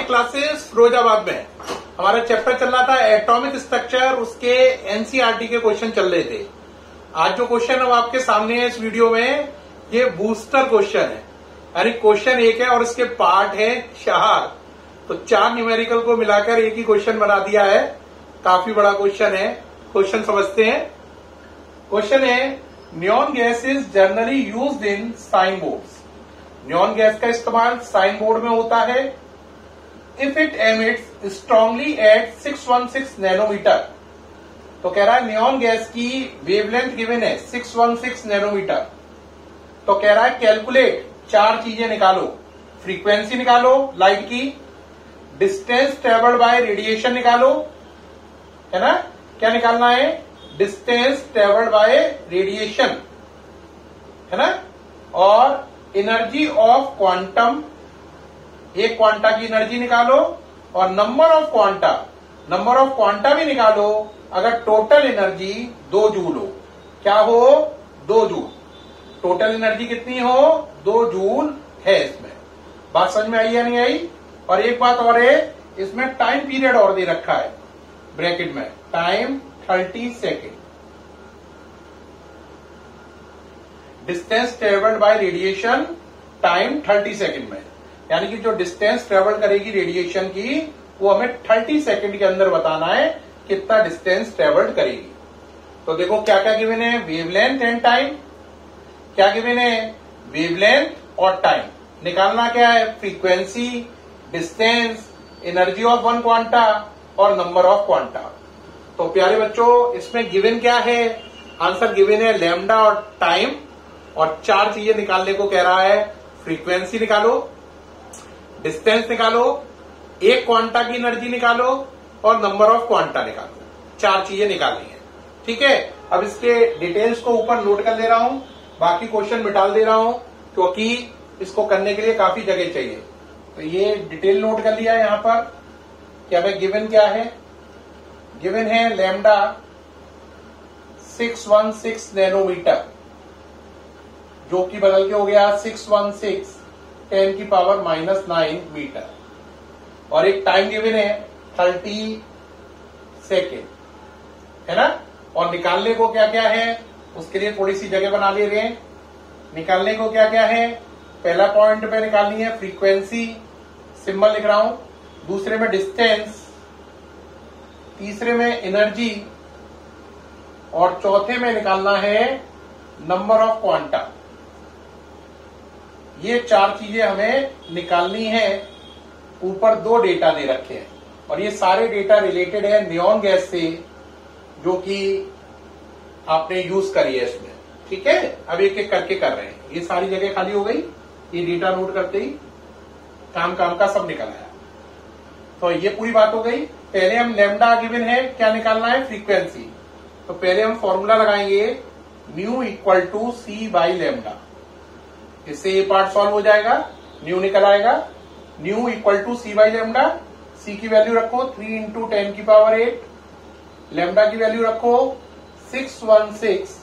Classes Firozabad में। हमारा chapter चल रहा था एटॉमिक स्ट्रक्चर, उसके एनसीईआरटी के क्वेश्चन चल रहे थे। आज जो क्वेश्चन अब आपके सामने है इस वीडियो में, ये बूस्टर क्वेश्चन है, यानी क्वेश्चन एक है और इसके पार्ट है 4। तो 4 न्यूमेरिकल को मिलाकर एक ही क्वेश्चन बना दिया है। काफी बड़ा क्वेश्चन है। क्वेश्चन समझते हैं। क्वेश्चन है, neon gas is generally used in sign boards. Neon gas का इस्तेमाल साइन बोर्ड में होता है। If it emits strongly at 616 nanometre. तो कह रहा है नियॉन गैस की वेवलेंथ गिवन है 616 नैनोमीटर। तो कह रहा है कैलकुलेट 4 चीजें निकालो। फ्रीक्वेंसी निकालो लाइट की, डिस्टेंस ट्रेवल्ड बाय रेडिएशन निकालो, है ना। क्या निकालना है? डिस्टेंस ट्रेवल्ड बाय रेडिएशन, है ना। और एनर्जी ऑफ क्वांटम, एक क्वांटा की एनर्जी निकालो। और number of quanta, number of quanta भी निकालो अगर टोटल एनर्जी 2 जूल हो। क्या हो? 2 जूल। टोटल एनर्जी कितनी हो? 2 जूल है इसमें। बात समझ में आई या नहीं आई? और एक बात और है, इसमें टाइम पीरियड और दे रखा है ब्रैकेट में, time 30 second. Distance travelled by radiation, time 30 second में, यानी कि जो डिस्टेंस ट्रेवल करेगी रेडिएशन की, वो हमें 30 सेकेंड के अंदर बताना है कितना डिस्टेंस ट्रेवल्ड करेगी। तो देखो क्या क्या गिवन है, वेवलेंथ एंड टाइम। क्या गिवन है? वेवलेंथ और टाइम। निकालना क्या है? Frequency, distance, energy of one quanta और नंबर ऑफ क्वांटा। तो प्यारे बच्चों, इसमें गिवन क्या है? आंसर गिवन है लैम्डा और टाइम। और 4 चीजें निकालने को कह रहा है। फ्रीक्वेंसी निकालो, डिस्टेंस निकालो, एक क्वांटा की एनर्जी निकालो और नंबर ऑफ क्वांटा निकालो। 4 चीजें निकालनी है, ठीक है। अब इसके डिटेल्स को ऊपर नोट कर ले रहा हूं, बाकी क्वेश्चन मिटाल दे रहा हूं क्योंकि इसको करने के लिए काफी जगह चाहिए। तो ये डिटेल नोट कर लिया है यहां पर। क्या भाई गिवन क्या है? गिवन है लैम्डा 616 नैनोमीटर, जो कि बदल के हो गया 616 10 की पावर -9 मीटर। और एक टाइम गिवन है 30 सेकेंड, है ना। और निकालने को क्या क्या है, उसके लिए थोड़ी सी जगह बना ले रहे हैं। निकालने को क्या क्या है? पहला पॉइंट पे निकालनी है फ्रीक्वेंसी, सिंबल लिख रहा हूं। दूसरे में डिस्टेंस, तीसरे में एनर्जी और चौथे में निकालना है नंबर ऑफ क्वांटा। ये 4 चीजें हमें निकालनी है। ऊपर 2 डेटा दे रखे हैं और ये सारे डेटा रिलेटेड है नियॉन गैस से, जो कि आपने यूज करी है इसमें, ठीक है। अब एक एक करके कर रहे हैं। ये सारी जगह खाली हो गई, ये डेटा नोट करते ही काम का सब निकल आया। तो ये पूरी बात हो गई। पहले हम लैम्डा गिवन है, क्या निकालना है? फ्रीक्वेंसी। तो पहले हम फॉर्मूला लगाएंगे mu equal to C by lambda. इससे ये पार्ट सॉल्व हो जाएगा, न्यू निकल आएगा। Mu equal to C by lambda. C की वैल्यू रखो 3 इंटू 10 की पावर 8। लैम्डा की वैल्यू रखो 616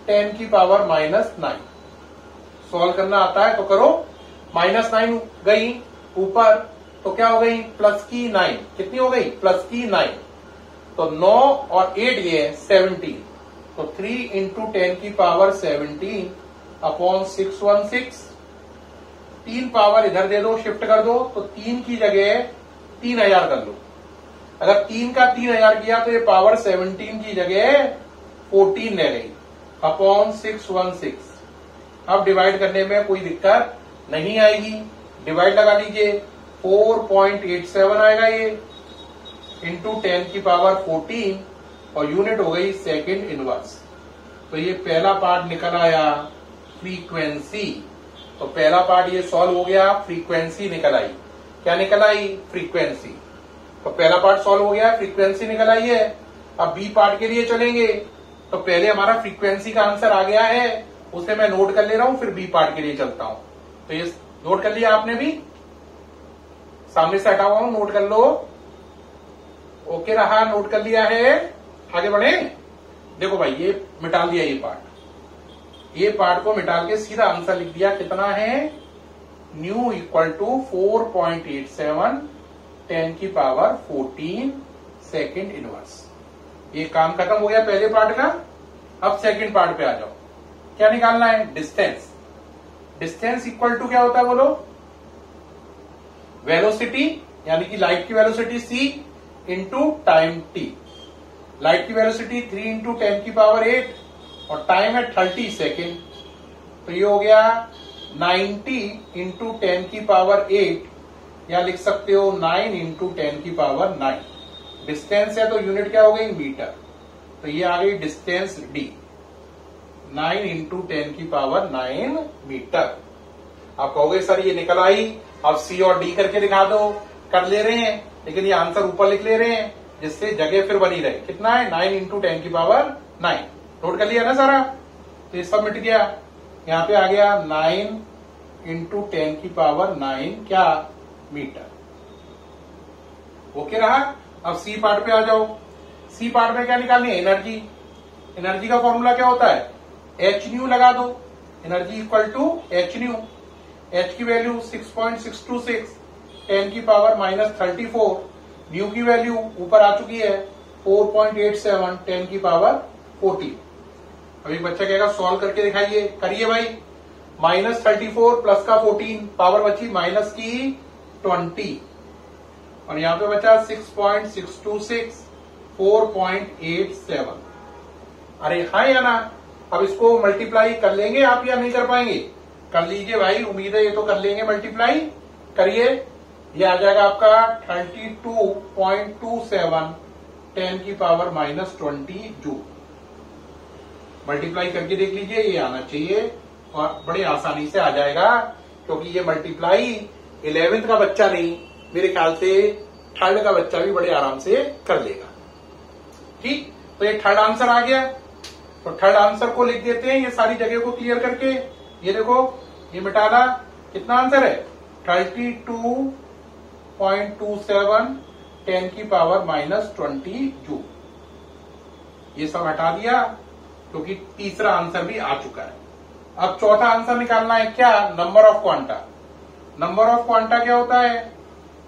10 की पावर -9। सॉल्व करना आता है तो करो। -9 गई ऊपर, तो क्या हो गई? प्लस की 9। कितनी हो गई? प्लस की 9। तो 9 और 8 ये 17। तो 3 इंटू 10 की पावर 17 अपॉन 616। 3 पावर इधर दे दो, शिफ्ट कर दो, तो 3 की जगह 3000 कर लो। अगर 3 का 3000 किया तो ये पावर 17 की जगह 14 ले गई अपॉन 616। अब डिवाइड करने में कोई दिक्कत नहीं आएगी। डिवाइड लगा लीजिए, 4.87 आएगा ये, इंटू 10 की पावर 14 और यूनिट हो गई सेकेंड इनवर्स। तो ये पहला पार्ट निकल आया फ्रीक्वेंसी। तो पहला पार्ट ये सॉल्व हो गया, फ्रीक्वेंसी निकल आई। क्या निकल आई? फ्रीक्वेंसी। तो पहला पार्ट सॉल्व हो गया, फ्रीक्वेंसी निकल आई है। अब बी पार्ट के लिए चलेंगे। तो पहले हमारा फ्रीक्वेंसी का आंसर आ गया है, उसे मैं नोट कर ले रहा हूं, फिर बी पार्ट के लिए चलता हूं। तो ये नोट कर लिया आपने भी, सामने से हटा हुआ हूं, नोट कर लो। ओके रहा, नोट कर लिया है। आगे बढ़े। देखो भाई, ये मिटा दिया ये पार्ट। ये पार्ट को मिटा के सीधा आंसर लिख दिया। कितना है? न्यू इक्वल टू 4.87 10 की पावर 14 सेकेंड इनवर्स। ये काम खत्म हो गया पहले पार्ट का। अब सेकंड पार्ट पे आ जाओ। क्या निकालना है? डिस्टेंस। डिस्टेंस इक्वल टू क्या होता है बोलो? वेलोसिटी, यानी कि लाइट की velocity c into time t। Light की वेलोसिटी 3 इंटू 10 की पावर 8 और टाइम है 30 सेकेंड। तो ये हो गया 90 इंटू 10 की पावर 8, या लिख सकते हो 9 इंटू 10 की पावर 9। डिस्टेंस है तो यूनिट क्या हो गई? मीटर। तो ये आ गई डिस्टेंस d, 9 इंटू 10 की पावर 9 मीटर। आप कहोगे सर ये निकल आई, अब c और d करके दिखा दो। कर ले रहे हैं, लेकिन ये आंसर ऊपर लिख ले रहे हैं जिससे जगह फिर बनी रहे। कितना है? 9 इंटू 10 की पावर 9। नोट कर लिया ना सारा? तो ये सब मिट गया। यहां पे आ गया 9 इंटू 10 की पावर 9 क्या? मीटर। ओके रहा। अब सी पार्ट पे आ जाओ। सी पार्ट में क्या निकालनी है? एनर्जी। एनर्जी का फॉर्मूला क्या होता है? एच न्यू लगा दो। Energy equal to H nu. H की वैल्यू 6.626, 10 की पावर -34। न्यू की वैल्यू ऊपर आ चुकी है 4.87, 10 की पावर 14। अब एक बच्चा कहेगा सॉल्व करके दिखाइए। करिए भाई। -34 प्लस का 14, पावर बची माइनस की 20, और यहां पे बचा 6.626, 4.87। अरे हाँ या ना? अब इसको मल्टीप्लाई कर लेंगे आप या नहीं कर पाएंगे? कर लीजिए भाई, उम्मीद है ये तो कर लेंगे मल्टीप्लाई। करिए। ये आ जाएगा आपका 32.27, 10 की पावर -20 जूल। मल्टीप्लाई करके देख लीजिए, ये आना चाहिए और बड़ी आसानी से आ जाएगा, क्योंकि ये मल्टीप्लाई 11th का बच्चा नहीं, मेरे ख्याल से 3rd का बच्चा भी बड़े आराम से कर लेगा। ठीक, तो ये 3rd आंसर आ गया। तो 3rd आंसर को लिख देते हैं, ये सारी जगह को क्लियर करके। ये देखो, ये मिटाना। कितना आंसर है? 32.27, 10 की पावर -20 जूल। ये सब हटा दिया, क्योंकि तीसरा आंसर भी आ चुका है। अब चौथा आंसर निकालना है। क्या? Number of quanta. Number of quanta क्या होता है?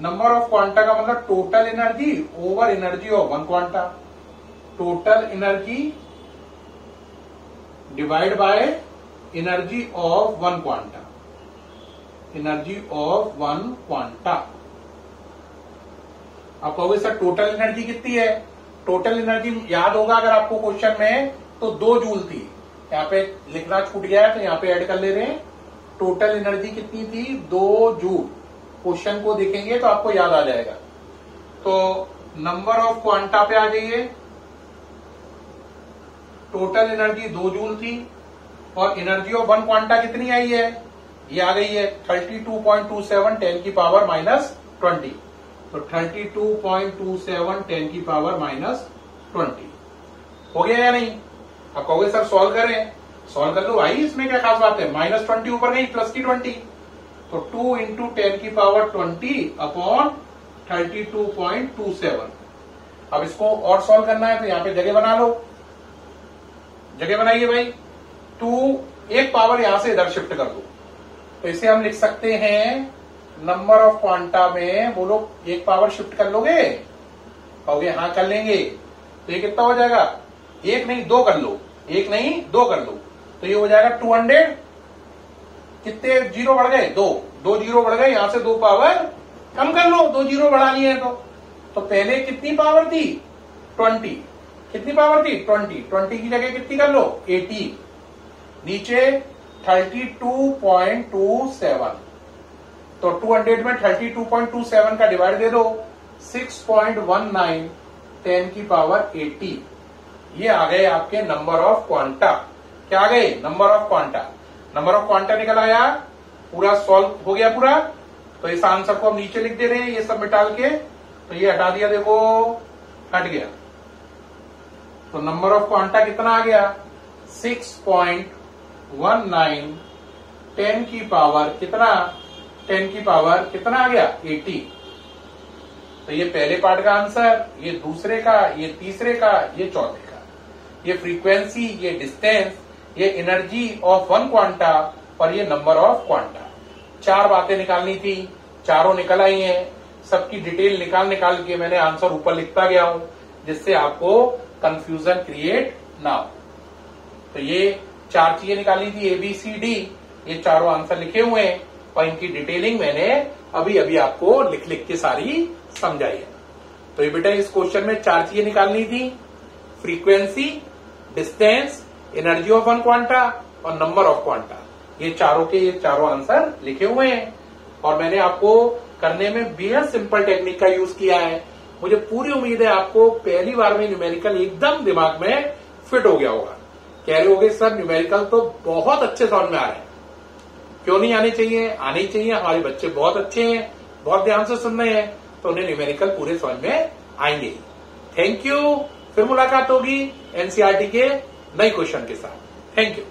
नंबर ऑफ क्वांटा का मतलब total energy over energy of one quanta. Total energy divide by energy of one quanta. Energy of one quanta. आप कहोगे सर टोटल एनर्जी कितनी है? Total energy याद होगा अगर आपको क्वेश्चन में, तो 2 जूल थी। यहाँ पे लिखना छूट गया है तो यहाँ पे ऐड कर ले रहे हैं। टोटल एनर्जी कितनी थी? 2 जूल। क्वेश्चन को देखेंगे तो आपको याद आ जाएगा। तो नंबर ऑफ क्वांटा पे आ जाइए। टोटल एनर्जी 2 जूल थी और एनर्जी ऑफ वन क्वांटा कितनी आई है? ये आ गई है 32.27, 10 की पावर -20। तो 32.27, 10 की पावर -20 हो गया या नहीं? आप कहोगे सर सॉल्व करें। सॉल्व कर लो भाई, इसमें क्या खास बात है? -20 ऊपर गई, प्लस की 20। तो 2 इंटू 10 की पावर 20 अपॉन 32.27। अब इसको और सॉल्व करना है तो यहाँ पे जगह बना लो। जगह बनाइए भाई। 2 एक पावर यहां से इधर शिफ्ट कर दो, तो इसे हम लिख सकते हैं नंबर ऑफ क्वांटा में। बोलो, एक पावर शिफ्ट कर लोगे? कहोगे हाँ कर लेंगे। तो ये कितना हो जाएगा? 1 नहीं 2 कर लो। 1 नहीं 2 कर लो, तो ये हो जाएगा 200। कितने जीरो बढ़ गए? 2 जीरो बढ़ गए। यहां से 2 पावर कम कर लो, 2 जीरो बढ़ा लिए हैं तो पहले कितनी पावर थी? 20। कितनी पावर थी? 20 की जगह कितनी कर लो? 80। नीचे 32.27। तो 200 में 32.27 का डिवाइड दे दो, 6.19, 10 की पावर 80। ये आ गए आपके नंबर ऑफ क्वांटा। क्या आ गए? Number of quanta. Number of quanta निकल आया। पूरा सॉल्व हो गया पूरा। तो इस आंसर को हम नीचे लिख दे रहे हैं, ये सब मिटाल के। तो ये हटा दिया, देखो हट गया। तो नंबर ऑफ क्वांटा कितना आ गया? 6.19, 10 की पावर कितना? 10 की पावर कितना आ गया? 80। तो ये पहले पार्ट का आंसर, ये दूसरे का, ये तीसरे का, ये चौथे का। ये फ्रीक्वेंसी, ये डिस्टेंस, ये एनर्जी ऑफ वन क्वांटा और ये नंबर ऑफ क्वांटा। 4 बातें निकालनी थी, चारों निकल आई हैं। सबकी डिटेल निकाल के मैंने आंसर ऊपर लिखता गया हूं, जिससे आपको कंफ्यूजन क्रिएट ना हो। तो ये 4 चीजें निकाली थी, ABCD, ये चारों आंसर लिखे हुए हैं और इनकी डिटेलिंग मैंने अभी अभी आपको लिख के सारी समझाई है। तो ये बेटा इस क्वेश्चन में 4 चीजें निकालनी थी, frequency, distance, energy of one quanta और नंबर ऑफ क्वांटा। ये चारों आंसर लिखे हुए हैं और मैंने आपको करने में बेहद सिंपल टेक्निक का यूज किया है। मुझे पूरी उम्मीद है आपको पहली बार में न्यूमेरिकल एकदम दिमाग में फिट हो गया होगा। कह रहे होगे सर न्यूमेरिकल तो बहुत अच्छे समझ में आ रहे हैं, क्यों नहीं आने चाहिए? आने ही चाहिए। हमारे बच्चे बहुत अच्छे हैं, बहुत ध्यान से सुन रहे हैं, तो उन्हें न्यूमेरिकल पूरे समझ में आएंगे। Thank you. फिर मुलाकात होगी एनसीईआरटी के नए क्वेश्चन के साथ। Thank you.